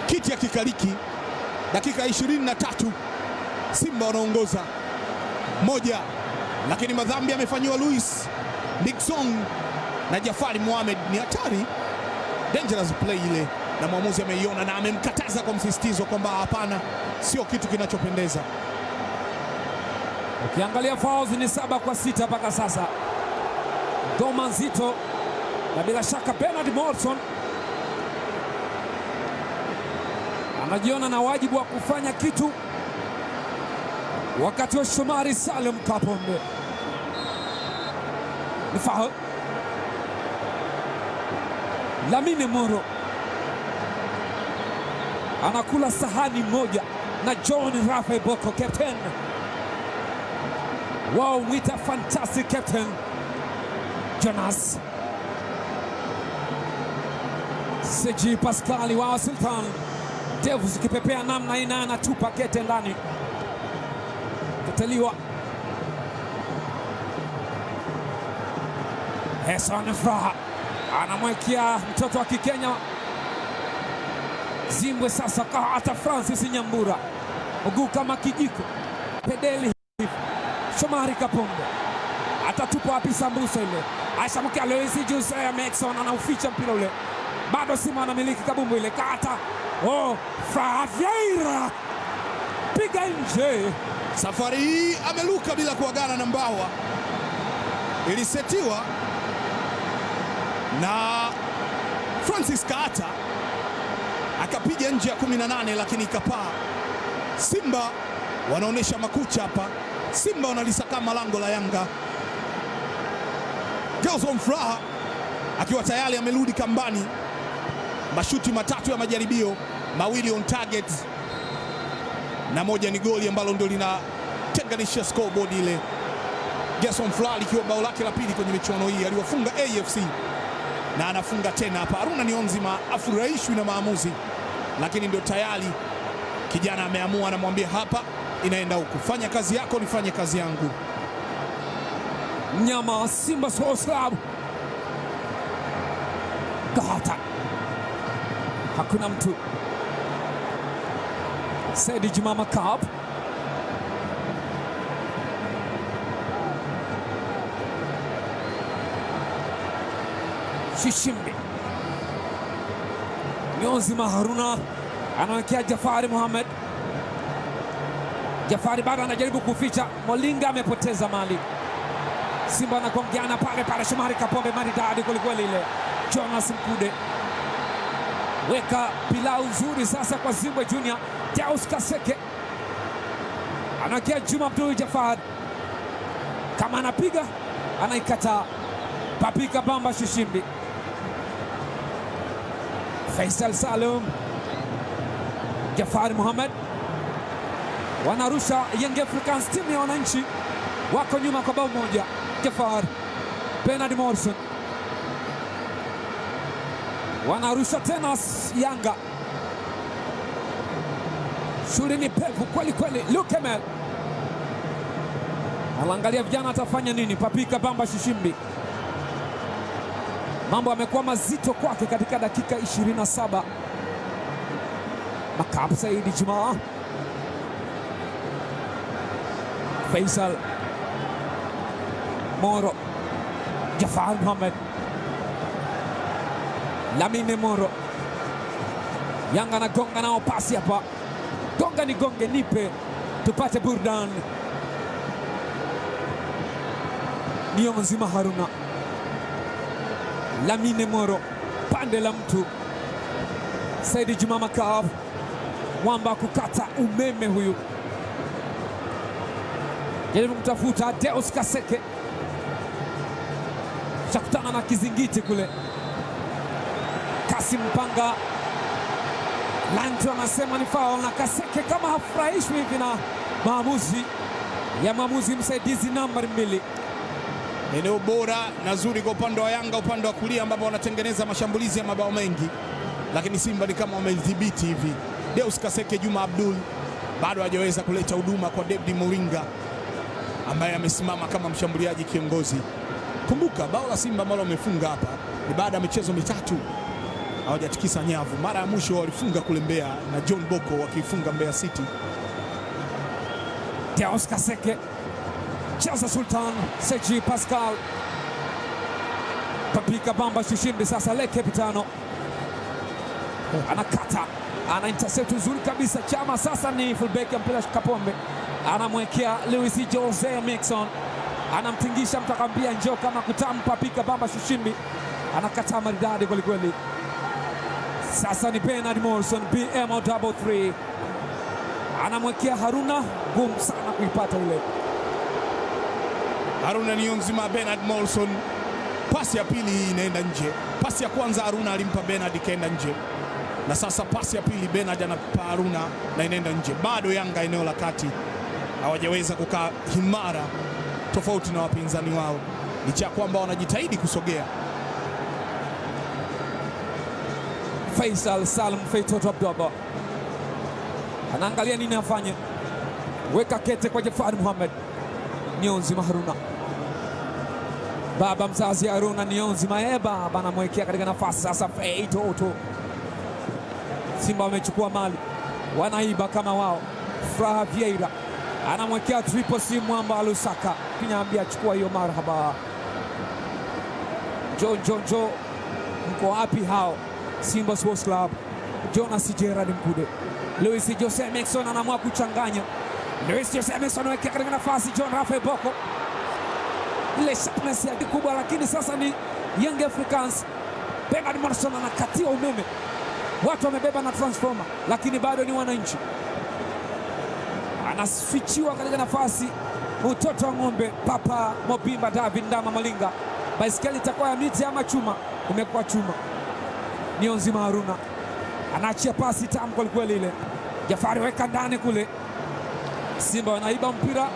Kiti ya kikaliki, dakika 23, Simba wanaongoza moja, lakini madhambi amefanyiwa Luis Nixon na Jafari Mohamed. Ni hatari, dangerous play ile, na mwamuzi ameiona na amemkataza kwa msisitizo kwamba hapana, sio kitu kinachopendeza. Ukiangalia fouls ni 7-6 mpaka sasa, ngoma nzito, na bila shaka Bernard Morrison anajiona na wajibu wa kufanya kitu wakati wa Shomari Salum Kapombe. Ni foul. Lamine Moro anakula sahani moja na John Rafael Boko, captain. Wow, mwita fantastic captain Jonas Seji Pascali wa Sultan. Devu zikipepea namna ina, anatupa kete ndani, kataliwa. Gelson Fraga anamwekea mtoto wa Kikenya Zimbwe. Sasa hata Francis Nyambura, mguu kama kijiko, pedeli. Shomari Kapombe atatupa wapi sambusa ile? Aishamkia Luis Jose Miquissone anauficha mpira ule, bado Simba anamiliki kabumbu ile, kata Vieira piga nje. Safari hii ameluka bila kuagana na mbawa, ilisetiwa na Francis Kaata akapiga nje ya 18 lakini ikapaa. Simba wanaonesha makucha hapa, Simba wanalisakama lango la Yanga. Gelson Fraha akiwa tayari amerudi kambani, mashuti matatu ya majaribio, mawili on target na moja ni goli ambalo ndio linatenganisha scoreboard ile. Gelson Fraha likiwa bao lake la pili kwenye michuano hii, aliwafunga AFC na anafunga tena hapa. Haruna Niyonzima afurahishwi na maamuzi, lakini ndio tayari kijana ameamua, anamwambia hapa inaenda huku, fanya kazi yako nifanye kazi yangu. Mnyama Simba Sports Club, Gata, hakuna mtu. Saidi Juma Makab, Shishimbi, Niyonzima, Haruna anawekea Jafari Mohamed. Jafari bado anajaribu kuficha, Molinga amepoteza mali. Simba anakongeana pale, Shomari Kapombe maridadi kwelikweli ile. Jonas Mkude weka pilau nzuri sasa kwa Simba Junior. Deus Kaseke anawekea Juma Abdul Jafar, kama anapiga anaikataa. Papika Bamba Shishimbi, Faisal Salum, Jafari Mohamed wanarusha. Young Africans, timu ya wananchi, wako nyuma kwa bao moja. Jafar, Bernard Morrison wanarusha tena. Yanga shule ni pevu kweli kweli. Lukemel anaangalia vijana atafanya nini. Papika Bamba Shishimbi, mambo yamekuwa mazito kwake katika dakika 27. Makab Saidi Juma, Faisal Moro, Jafar Mohamed, Lamine Moro. Yanga na gonga nao pasi hapa, gonga ni gonge, nipe tupate burdan. Niyonzima Haruna, Lamine Moro, pande la mtu. Saidi Juma Makab, mwamba kukata umeme huyu, jaribu kutafuta Deus Kaseke, chakutana na kizingiti kule. Kasim Mpanga, Lanto anasema ni foul, na Kaseke kama hafurahishwi hivi na maamuzi msaidizi nambari 2. Eneo bora na zuri kwa upande wa Yanga, upande wa kulia ambapo wanatengeneza mashambulizi ya mabao mengi, lakini Simba ni kama wamedhibiti hivi. Deus Kaseke, Juma Abdul bado hajaweza kuleta huduma kwa David Moringa ambaye amesimama kama mshambuliaji kiongozi. Kumbuka bao la Simba ambalo wamefunga hapa ni baada ya michezo mitatu hawajatikisa nyavu. Mara ya mwisho walifunga kule Mbeya na John Boko wakifunga Mbeya City. Deus Kaseke, Chelsea Sultan, Seji Pascal, Papika Bamba Shishimbi. Sasa Le Capitano anakata, ana intercept nzuri kabisa. Chama sasa ni fullback ya mpira Kapombe, anamwekea Luis Jose Miquissone, anamtingisha mtakambia njoo kama kutamu. Papika Bamba Shishimbi anakata maridadi kweli kweli. Sasa ni Bernard Morrison, BM3 anamwekea Haruna, ngumu sana kuipata ile. Haruna Niyonzima, Bernard Morrison, pasi ya pili inaenda nje. Pasi ya kwanza Haruna alimpa Bernard ikaenda nje, na sasa pasi ya pili Bernard anapa Haruna na inaenda nje. Bado Yanga eneo la kati hawajaweza kukaa himara tofauti na wapinzani wao, licha ya kwamba wanajitahidi kusogea. Faisal Salum Feitoto Abdallah anaangalia nini afanye, weka kete kwa Jafari Mohamed. Niyonzima Haruna, baba mzazi Haruna Niyonzima, baba anamwekea katika nafasi sasa. Feitoto, Simba wamechukua mali, wanaiba kama wao. Fraha Vieira, anamwekea triple C Mwamba Lusaka, kinyambia chukua hiyo marhaba. Jo, mko wapi hao? Simba Sports Club. Jonas Gerard Mkude, Luis Jose Miquissone anaamua kuchanganya. Luis Jose Miquissone anawekea katika nafasi John Rafael Boko, ile sharpness ya kubwa, lakini sasa ni Young Africans. Bernard Morrison anakatia umeme, watu wamebeba na transformer, lakini bado ni wananchi. Anaswichiwa katika nafasi mtoto wa ng'ombe Papa Mobimba David Ndama Malinga. Baiskeli itakuwa ya miti ama chuma, imekuwa chuma. Nionzima Haruna anaachia pasi tamu kwa kweli ile. Jafari weka ndani kule. Simba wanaiba mpira,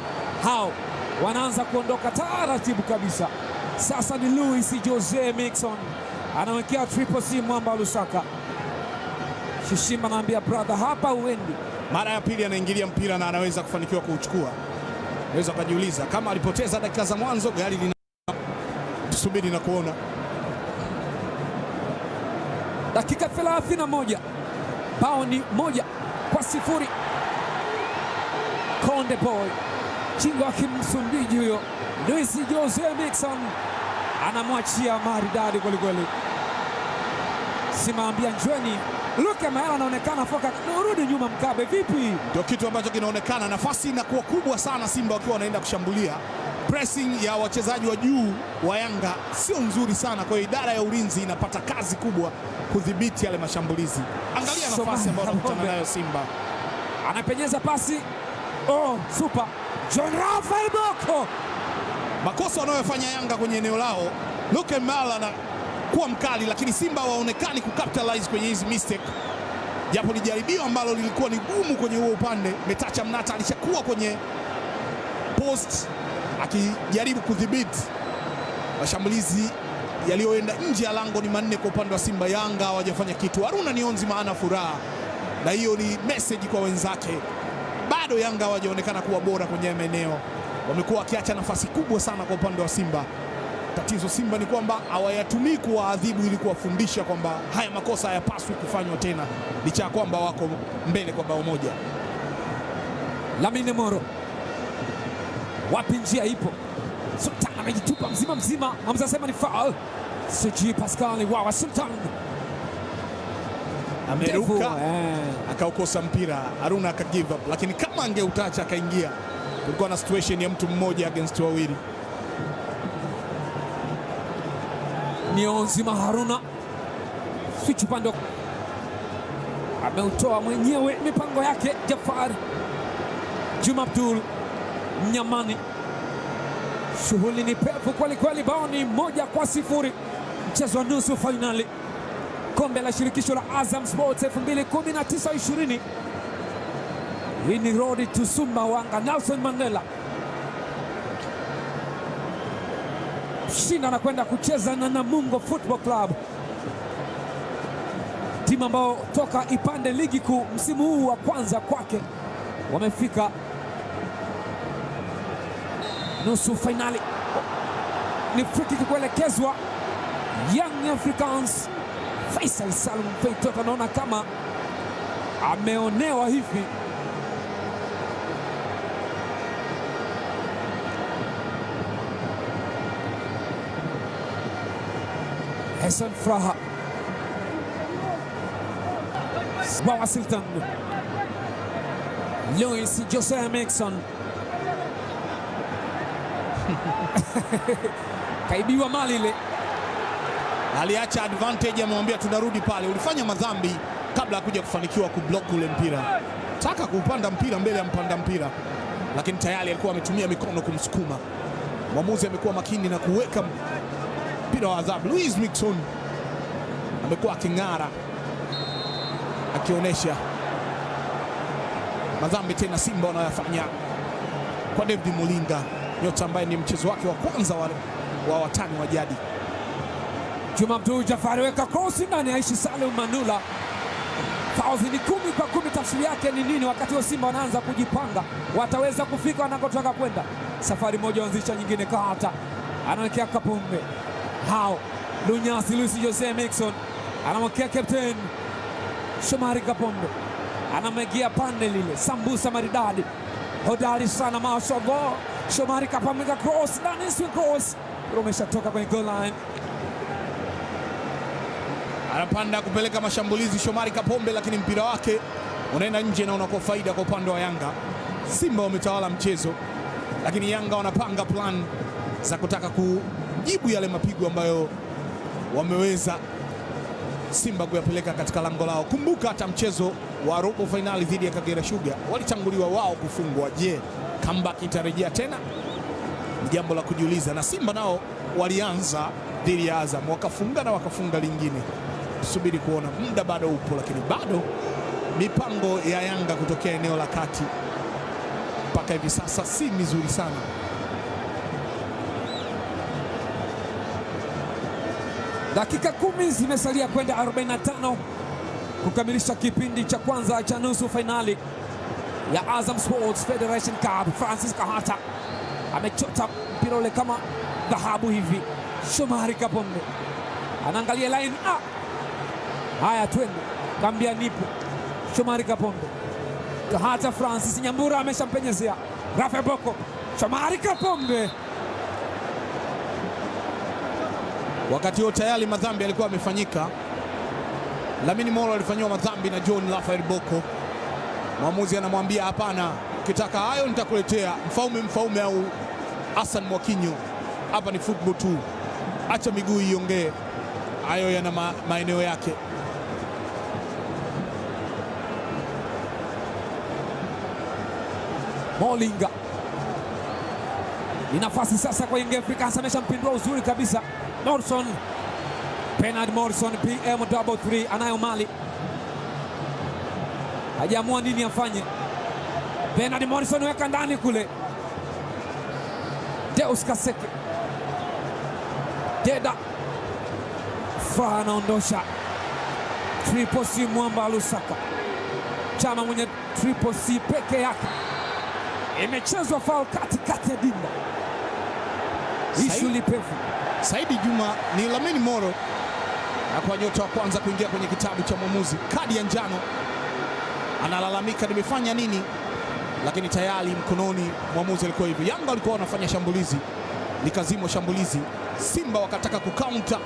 hao wanaanza kuondoka taratibu kabisa. Sasa ni Luis Jose Miquissone anawekea triple C Mwamba Lusaka. Shishimba anaambia brother, hapa uendi. Mara ya pili anaingilia mpira na anaweza kufanikiwa kuuchukua. Unaweza kujiuliza kama alipoteza dakika za mwanzo, gari lina tusubiri na kuona. Dakika 31, bao ni 1-0. Konde Boy Chingo wa Msumbiji huyo, Luis Jose Miquissone anamwachia maridadi kwelikweli. Simaambia njweni. Luke Mayala anaonekana foka, urudi nyuma Mkabe, vipi? Ndio kitu ambacho kinaonekana, nafasi inakuwa kubwa sana Simba wakiwa wanaenda kushambulia. Pressing ya wachezaji wa juu wa Yanga sio nzuri sana, kwa hiyo idara ya ulinzi inapata kazi kubwa kudhibiti yale mashambulizi. Angalia nafasi ambayo anakutana nayo Simba. Anapenyeza pasi. Oh, super. John Rafael Boko. Makosa wanayofanya Yanga kwenye eneo lao, Luke Mayala anakuwa mkali, lakini Simba waonekani kucapitalize kwenye hizi mistake. Japo ni jaribio ambalo lilikuwa ni gumu kwenye huo upande. Metacha Mnata alishakuwa kwenye post akijaribu kudhibiti mashambulizi yaliyoenda nje ya lango. Ni manne kwa upande wa Simba. Yanga hawajafanya kitu. Haruna Nionzima hana furaha, na hiyo ni message kwa wenzake. Bado Yanga hawajaonekana kuwa bora kwenye maeneo, wamekuwa wakiacha nafasi kubwa sana kwa upande wa Simba. Tatizo Simba ni kwamba hawayatumii kuwaadhibu ili kuwafundisha kwamba haya makosa hayapaswi kufanywa tena, licha ya kwamba wako mbele kwa bao moja. Lamine Moro, wapi njia ipo? Sultan amejitupa mzima. Hamza sema ni foul. Siji Pascal Wawa Sultan ameruka akaukosa mpira. Haruna aka give up, lakini kama angeutacha akaingia, kulikuwa na situation ya mtu mmoja against wawili. Nionzima Haruna switch upande, ameutoa mwenyewe mipango yake. Jafar Juma Abdul Mnyamani, shughuli ni pevu kweli. Bao ni 1-0. Mchezo wa nusu finali kombe la shirikisho la Azam Sports 2019-20. Hii ni road to Sumbawanga. Nelson Mandela Shinda anakwenda kucheza na Namungo Football Club, timu ambao toka ipande ligi kuu msimu huu wa kwanza kwake wamefika nusu finali. Ni free kick kuelekezwa Young Africans. Faisal Salum Feitoto anaona kama ameonewa hivi. Hassan Fraha, Wawa Sultan, Luis Jose Miquissone kaibiwa mali ile, aliacha advantage, amemwambia tunarudi pale, ulifanya madhambi kabla ya kuja kufanikiwa kublock ule mpira. Taka kuupanda mpira mbele ya mpanda mpira, lakini tayari alikuwa ametumia mikono kumsukuma. Mwamuzi amekuwa makini na kuweka mpira wa adhabu. Luis Miquissone amekuwa aking'ara, akionyesha madhambi tena Simba wanayofanya kwa David Mulinga, nyota ambaye ni mchezo wake wa kwanza wa watani wa jadi. Juma Abdul Jafari weka cross ndani, Aishi Salum Manula. Fauzi ni 10-10. Tafsiri yake ni nini? Wakati wa Simba wanaanza kujipanga, wataweza kufika wanakotaka kwenda. Safari moja wanzisha nyingine. Kahata anawekea Kapombe, hao Lunyasi. Luis Jose Miquissone anamwekea captain Shomari Kapombe, anamegea pande lile, sambusa maridadi. hodari sana, mashallah. Shomari kapamega cross ndani, swing cross umeshatoka kwenye goal line. Anapanda kupeleka mashambulizi Shomari Kapombe, lakini mpira wake unaenda nje na unakuwa faida kwa upande wa Yanga. Simba wametawala mchezo, lakini Yanga wanapanga plan za kutaka kujibu yale mapigo ambayo wameweza Simba kuyapeleka katika lango lao. Kumbuka hata mchezo wa robo finali dhidi ya Kagera Sugar walitanguliwa wao kufungwa. Je, comeback itarejea tena? Ni jambo la kujiuliza. Na Simba nao walianza dhidi ya Azam wakafunga na wakafunga lingine. Subiri kuona, muda bado upo, lakini bado mipango ya Yanga kutokea eneo la kati mpaka hivi sasa si mizuri sana. Dakika 10 zimesalia kwenda 45 kukamilisha kipindi cha kwanza cha nusu fainali ya Azam Sports Federation Cup. Francis Kahata amechota mpira ule kama dhahabu hivi. Shomari Kapombe anaangalia line up. Haya, twende kambia nipo. Shomari Kapombe, Kahata, Francis Nyambura ameshampenyezea. Rafael Boko, Shomari Kapombe. Wakati huo tayari madhambi alikuwa amefanyika. Lamine Moro alifanyiwa madhambi na John Rafael Boko. Mwamuzi anamwambia hapana, ukitaka hayo nitakuletea Mfaume au Hassan Mwakinyo. Hapa ni football tu, acha miguu iongee. Hayo yana maeneo yake. Molinga ni nafasi sasa kwa Young Africans, ameshampindua uzuri kabisa Morrison. Bernard Morrison PM33 anayo mali, hajaamua nini afanye. Bernard Morrison weka ndani kule. Deus Kaseke, Deda Fa anaondosha. Triple C Mwamba Lusaka, Chama mwenye Triple C peke yake. Imechezwa foul katikati ya dimba. Ishu lipefu. Saidi Juma ni Lamine Moro na kwa nyota wa kwanza kuingia kwenye kitabu cha mwamuzi. Kadi ya njano, analalamika nimefanya nini, lakini tayari mkononi mwamuzi alikuwa hivi. Yanga walikuwa wanafanya shambulizi, likazimwa shambulizi. Simba wakataka kucounter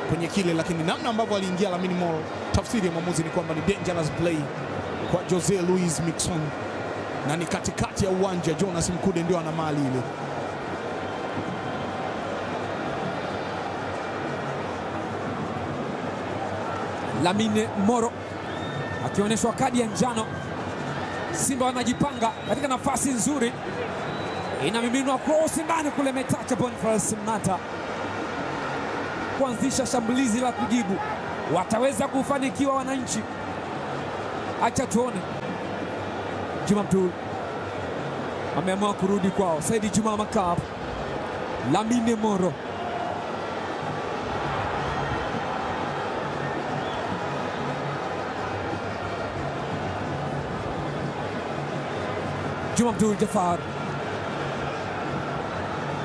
kwenye kile, lakini namna ambavyo aliingia Lamine Moro, tafsiri ya mwamuzi ni kwamba ni dangerous play kwa Jose Luis Mixon, na ni katikati ya uwanja. Jonas Mkude ndio ana mali ile. Lamine Moro akionyeshwa kadi ya njano. Simba wanajipanga katika nafasi nzuri, inamiminwa cross ndani kule. Metacha Boniface Mnata kuanzisha shambulizi la kujibu. Wataweza kufanikiwa wananchi? Acha tuone. Juma Abdul ameamua kurudi kwao. Saidi Juma Makab, Lamine Moro, Juma Abdul Jafar,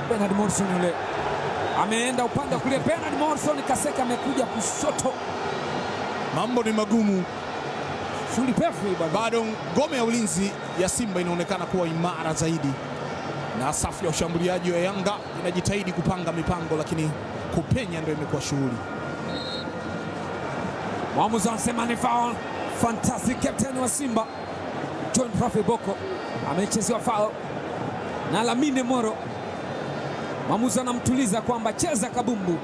Bernard Morrison yule ameenda upande wa kulia. Bernard Morrison, Kaseka amekuja kushoto. Mambo ni magumu. Shuli pefu bado. Ngome ya ulinzi ya Simba inaonekana kuwa imara zaidi, na safu ya ushambuliaji wa Yanga inajitahidi kupanga mipango, lakini kupenya ndio imekuwa shughuli. Mwamuzi anasema ni foul. Fantastic captain wa Simba John Rafael Boko amechezewa foul na Lamine Moro. Mwamuzi anamtuliza kwamba cheza kabumbu.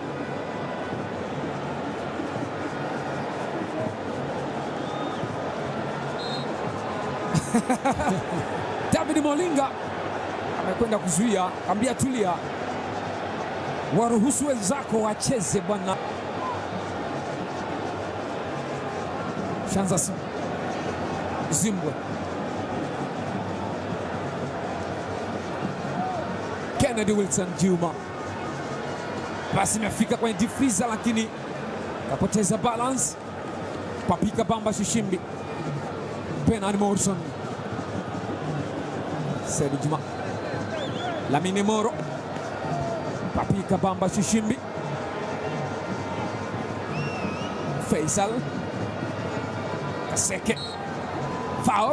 David Molinga amekwenda kuzuia, ambia tulia, waruhusu wenzako wacheze bwana. Shanza Zimbwe, Kennedy Wilson Juma, basi imefika kwenye defriza lakini kapoteza balance. Papika Bamba Shishimbi, Bernard Morrison, Saidi Juma, Lamine Moro, Papika Bamba Shishimbi, Faisal Kaseke, foul.